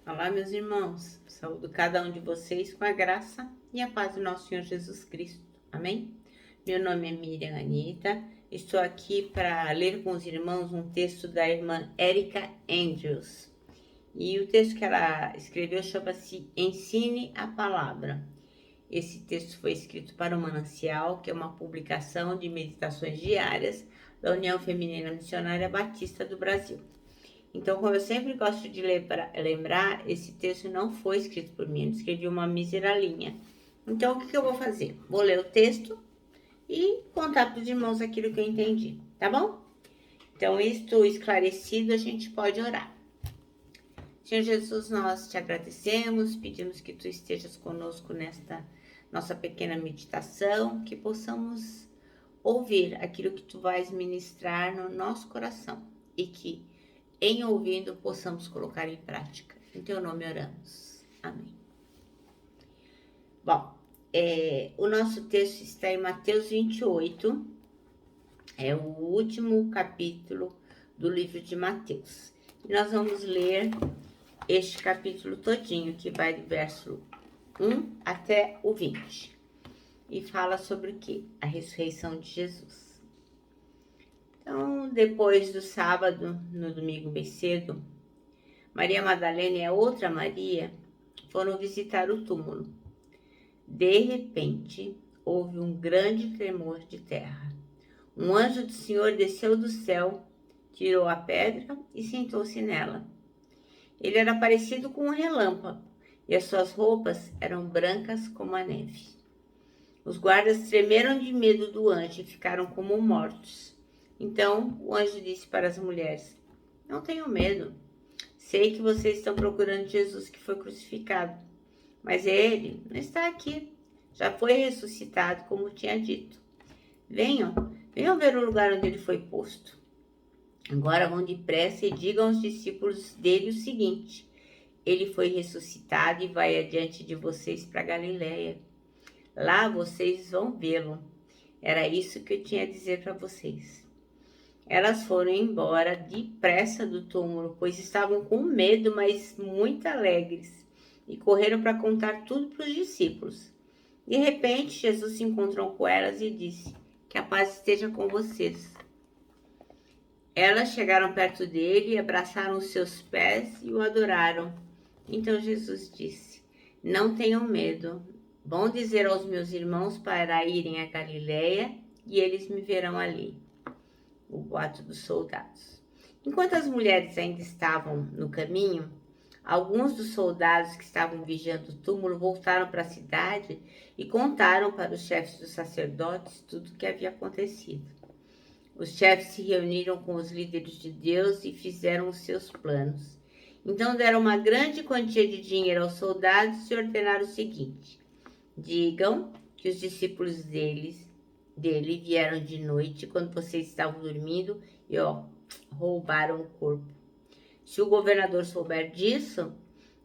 Olá, meus irmãos. Saúdo cada um de vocês com a graça e a paz do nosso Senhor Jesus Cristo. Amém? Meu nome é Miriam Anita. Estou aqui para ler com os irmãos um texto da irmã Erika Andrews. E o texto que ela escreveu chama-se Ensine a Palavra. Esse texto foi escrito para o Manancial, que é uma publicação de meditações diárias da União Feminina Missionária Batista do Brasil. Então, como eu sempre gosto de lembrar, esse texto não foi escrito por mim, eu escrevi uma mísera linha. Então, o que eu vou fazer? Vou ler o texto e contar para os irmãos aquilo que eu entendi, tá bom? Então, isto esclarecido, a gente pode orar. Senhor Jesus, nós te agradecemos, pedimos que tu estejas conosco nesta nossa pequena meditação, que possamos ouvir aquilo que tu vais ministrar no nosso coração e que em ouvindo, possamos colocar em prática. Em teu nome oramos. Amém. Bom, o nosso texto está em Mateus 28, é o último capítulo do livro de Mateus. E nós vamos ler este capítulo todinho, que vai do verso 1 até o 20. E fala sobre o quê? A ressurreição de Jesus. Então, depois do sábado, no domingo bem cedo, Maria Madalena e a outra Maria foram visitar o túmulo. De repente, houve um grande tremor de terra. Um anjo do Senhor desceu do céu, tirou a pedra e sentou-se nela. Ele era parecido com um relâmpago, e as suas roupas eram brancas como a neve. Os guardas tremeram de medo do anjo e ficaram como mortos. Então o anjo disse para as mulheres: não tenham medo. Sei que vocês estão procurando Jesus que foi crucificado, mas ele não está aqui. Já foi ressuscitado, como tinha dito. Venham ver o lugar onde ele foi posto. Agora vão depressa e digam aos discípulos dele o seguinte: ele foi ressuscitado e vai adiante de vocês para Galiléia. Lá vocês vão vê-lo. Era isso que eu tinha a dizer para vocês. Elas foram embora depressa do túmulo, pois estavam com medo, mas muito alegres, e correram para contar tudo para os discípulos. De repente, Jesus se encontrou com elas e disse: que a paz esteja com vocês. Elas chegaram perto dele, abraçaram os seus pés e o adoraram. Então Jesus disse: não tenham medo. Vão dizer aos meus irmãos para irem a Galiléia e eles me verão ali. O boato dos soldados. Enquanto as mulheres ainda estavam no caminho, alguns dos soldados que estavam vigiando o túmulo voltaram para a cidade e contaram para os chefes dos sacerdotes tudo o que havia acontecido. Os chefes se reuniram com os líderes de Deus e fizeram os seus planos. Então deram uma grande quantia de dinheiro aos soldados e ordenaram o seguinte: digam que os discípulos dele vieram de noite, quando vocês estavam dormindo, e roubaram o corpo. Se o governador souber disso,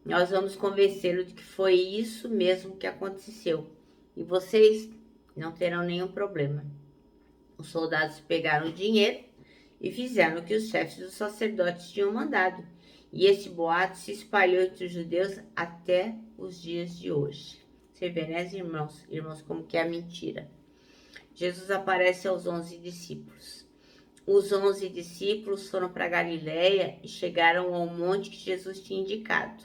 nós vamos convencê-lo de que foi isso mesmo que aconteceu, e vocês não terão nenhum problema. Os soldados pegaram o dinheiro e fizeram o que os chefes dos sacerdotes tinham mandado, e esse boato se espalhou entre os judeus até os dias de hoje. Você vê, né, irmãos, como que é a mentira. Jesus aparece aos 11 discípulos. Os 11 discípulos foram para Galiléia e chegaram ao monte que Jesus tinha indicado.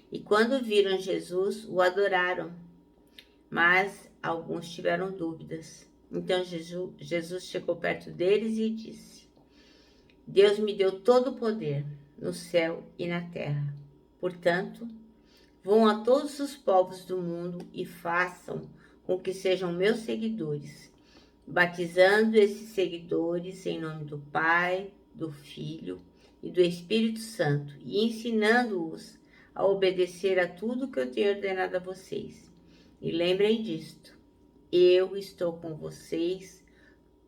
E quando viram Jesus, o adoraram, mas alguns tiveram dúvidas. Então Jesus chegou perto deles e disse: Deus me deu todo o poder no céu e na terra. Portanto, vão a todos os povos do mundo e façam com que sejam meus seguidores, batizando esses seguidores em nome do Pai, do Filho e do Espírito Santo, e ensinando-os a obedecer a tudo que eu tenho ordenado a vocês. E lembrem disto: eu estou com vocês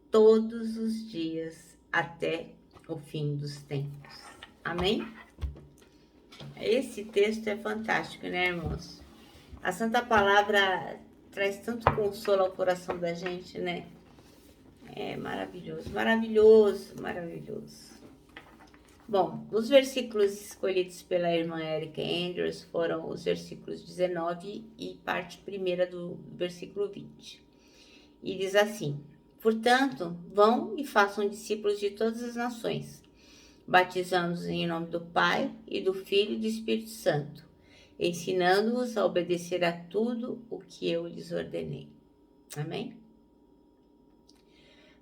todos os dias até o fim dos tempos. Amém? Esse texto é fantástico, né, irmãos? A Santa Palavra traz tanto consolo ao coração da gente, né? É maravilhoso, maravilhoso, maravilhoso. Bom, os versículos escolhidos pela irmã Erica Andrews foram os versículos 19 e parte primeira do versículo 20. E diz assim: portanto, vão e façam discípulos de todas as nações, batizando-os em nome do Pai e do Filho e do Espírito Santo, ensinando-os a obedecer a tudo o que eu lhes ordenei. Amém?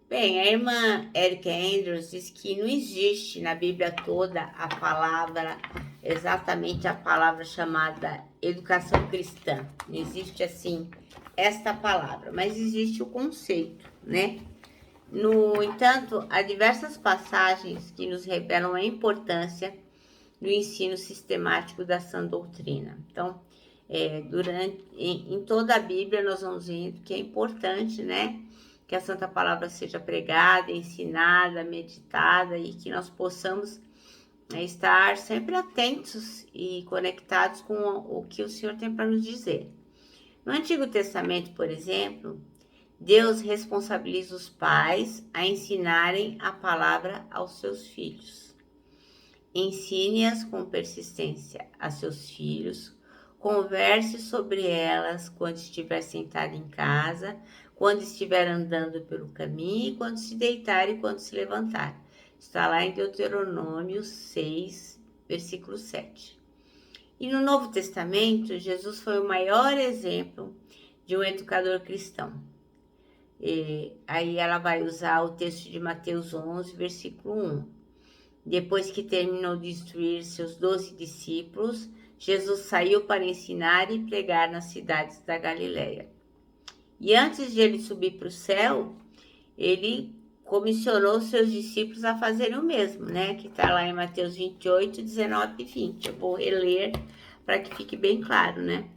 Bem, a irmã Erica Andrews diz que não existe na Bíblia toda a palavra, exatamente a palavra chamada educação cristã. Não existe assim esta palavra, mas existe o conceito, né? No entanto, há diversas passagens que nos revelam a importância do ensino sistemático da sã doutrina. Então, em toda a Bíblia nós vamos vendo que é importante, né? Que a Santa Palavra seja pregada, ensinada, meditada e que nós possamos estar sempre atentos e conectados com o que o Senhor tem para nos dizer. No Antigo Testamento, por exemplo, Deus responsabiliza os pais a ensinarem a palavra aos seus filhos. Ensine-as com persistência a seus filhos, converse sobre elas quando estiver sentado em casa, quando estiver andando pelo caminho, quando se deitar e quando se levantar. Está lá em Deuteronômio 6, versículo 7. E no Novo Testamento, Jesus foi o maior exemplo de um educador cristão. Aí ela vai usar o texto de Mateus 11, versículo 1. Depois que terminou de instruir seus 12 discípulos, Jesus saiu para ensinar e pregar nas cidades da Galileia. E antes de ele subir para o céu, ele comissionou seus discípulos a fazerem o mesmo, né? Que está lá em Mateus 28, 19 e 20. Eu vou reler para que fique bem claro, né?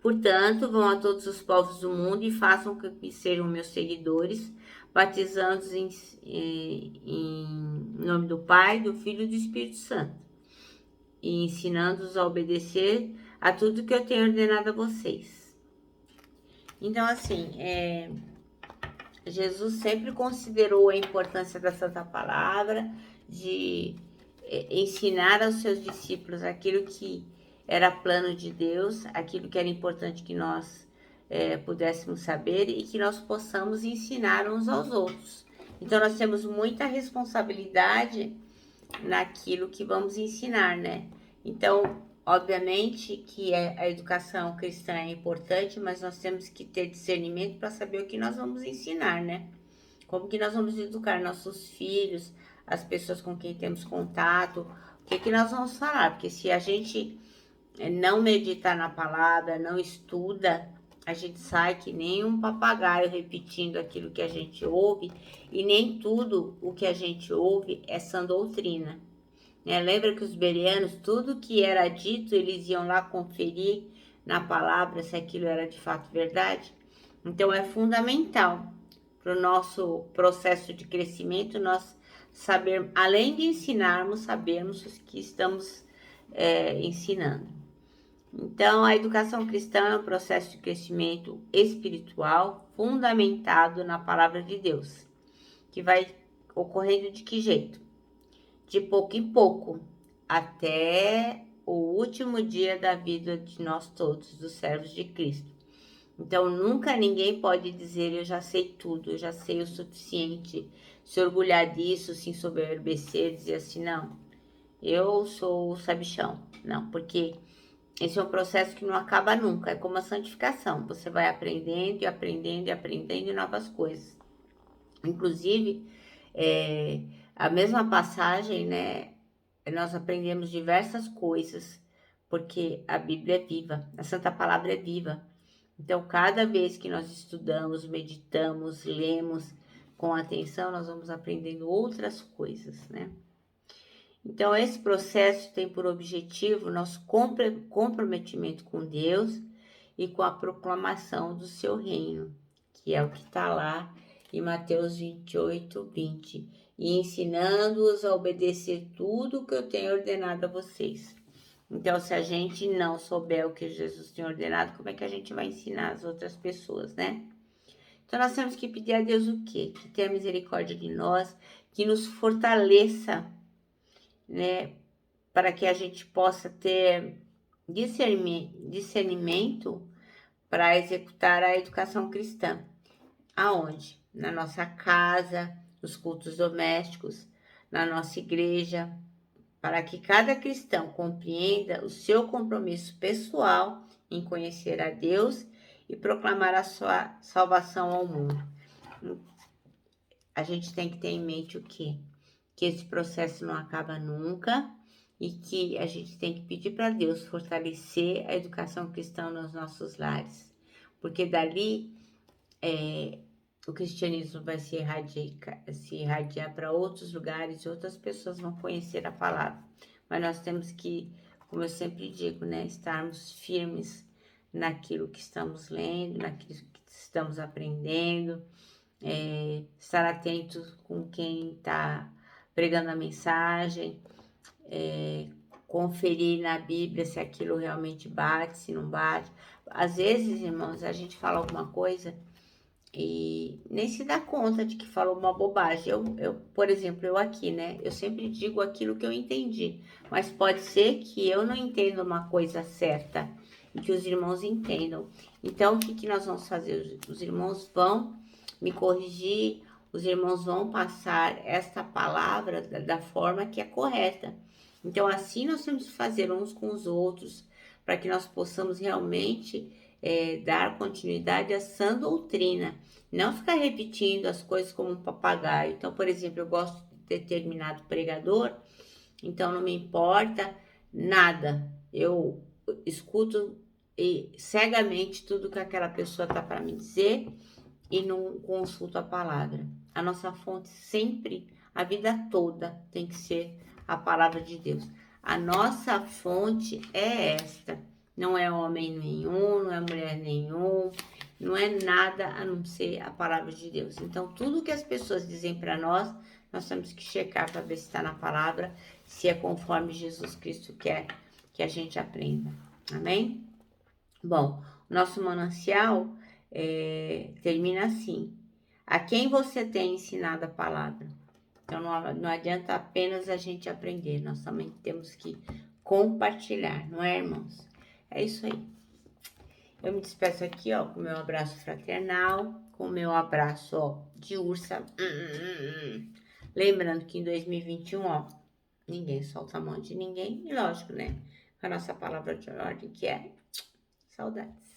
Portanto, vão a todos os povos do mundo e façam com que sejam meus seguidores, batizando-os em nome do Pai, do Filho e do Espírito Santo, e ensinando-os a obedecer a tudo que eu tenho ordenado a vocês. Então, assim, Jesus sempre considerou a importância da Santa Palavra, de ensinar aos seus discípulos aquilo que era plano de Deus, aquilo que era importante que nós pudéssemos saber e que nós possamos ensinar uns aos outros. Então, nós temos muita responsabilidade naquilo que vamos ensinar, né? Então, obviamente que a educação cristã é importante, mas nós temos que ter discernimento para saber o que nós vamos ensinar, né? Como que nós vamos educar nossos filhos, as pessoas com quem temos contato, o que que nós vamos falar? Porque se a gente não meditar na palavra, não estuda, a gente sai que nem um papagaio repetindo aquilo que a gente ouve, e nem tudo o que a gente ouve é sã doutrina. Lembra que os bereanos, tudo que era dito, eles iam lá conferir na palavra se aquilo era de fato verdade? Então é fundamental para o nosso processo de crescimento nós saber, além de ensinarmos, sabermos o que estamos ensinando. Então, a educação cristã é um processo de crescimento espiritual fundamentado na palavra de Deus, que vai ocorrendo de que jeito? De pouco em pouco, até o último dia da vida de nós todos, dos servos de Cristo. Então, nunca ninguém pode dizer, eu já sei tudo, eu já sei o suficiente, se orgulhar disso, se ensoberbecer, dizer assim, não, eu sou o sabichão. Não, porque esse é um processo que não acaba nunca, é como a santificação. Você vai aprendendo e aprendendo e aprendendo novas coisas. Inclusive, a mesma passagem, né? Nós aprendemos diversas coisas, porque a Bíblia é viva, a Santa Palavra é viva. Então, cada vez que nós estudamos, meditamos, lemos com atenção, nós vamos aprendendo outras coisas, né? Então, esse processo tem por objetivo nosso comprometimento com Deus e com a proclamação do seu reino, que é o que está lá em Mateus 28, 20. E ensinando-os a obedecer tudo o que eu tenho ordenado a vocês. Então, se a gente não souber o que Jesus tem ordenado, como é que a gente vai ensinar as outras pessoas, né? Então, nós temos que pedir a Deus o quê? Que tenha misericórdia de nós, que nos fortaleça né, para que a gente possa ter discernimento para executar a educação cristã. Aonde? Na nossa casa, nos cultos domésticos, na nossa igreja, para que cada cristão compreenda o seu compromisso pessoal em conhecer a Deus e proclamar a sua salvação ao mundo. A gente tem que ter em mente o quê? Que esse processo não acaba nunca e que a gente tem que pedir para Deus fortalecer a educação cristã nos nossos lares, porque dali o cristianismo vai se irradiar para outros lugares e outras pessoas vão conhecer a palavra. Mas nós temos que, como eu sempre digo, né, estarmos firmes naquilo que estamos lendo, naquilo que estamos aprendendo, estar atentos com quem está pregando a mensagem, conferir na Bíblia se aquilo realmente bate, se não bate. Às vezes, irmãos, a gente fala alguma coisa e nem se dá conta de que falou uma bobagem. Por exemplo, eu aqui, né? Eu sempre digo aquilo que eu entendi, mas pode ser que eu não entenda uma coisa certa e que os irmãos entendam. Então, o que nós vamos fazer? Os irmãos vão me corrigir, os irmãos vão passar esta palavra da forma que é correta. Então, assim nós temos que fazer uns com os outros, para que nós possamos realmente dar continuidade à sã doutrina, não ficar repetindo as coisas como um papagaio. Então, por exemplo, eu gosto de determinado pregador, então não me importa nada, eu escuto cegamente tudo que aquela pessoa está para me dizer e não consulto a palavra. A nossa fonte sempre, a vida toda, tem que ser a palavra de Deus. A nossa fonte é esta. Não é homem nenhum, não é mulher nenhum, não é nada a não ser a palavra de Deus. Então, tudo que as pessoas dizem para nós, nós temos que checar para ver se está na palavra, se é conforme Jesus Cristo quer que a gente aprenda. Amém? Bom, nosso manancial termina assim. A quem você tem ensinado a palavra? Então, não adianta apenas a gente aprender, nós também temos que compartilhar, não é, irmãos? É isso aí. Eu me despeço aqui, ó, com o meu abraço fraternal, com o meu abraço, ó, de ursa. Lembrando que em 2021, ó, ninguém solta a mão de ninguém. E lógico, né? A nossa palavra de ordem que é saudades.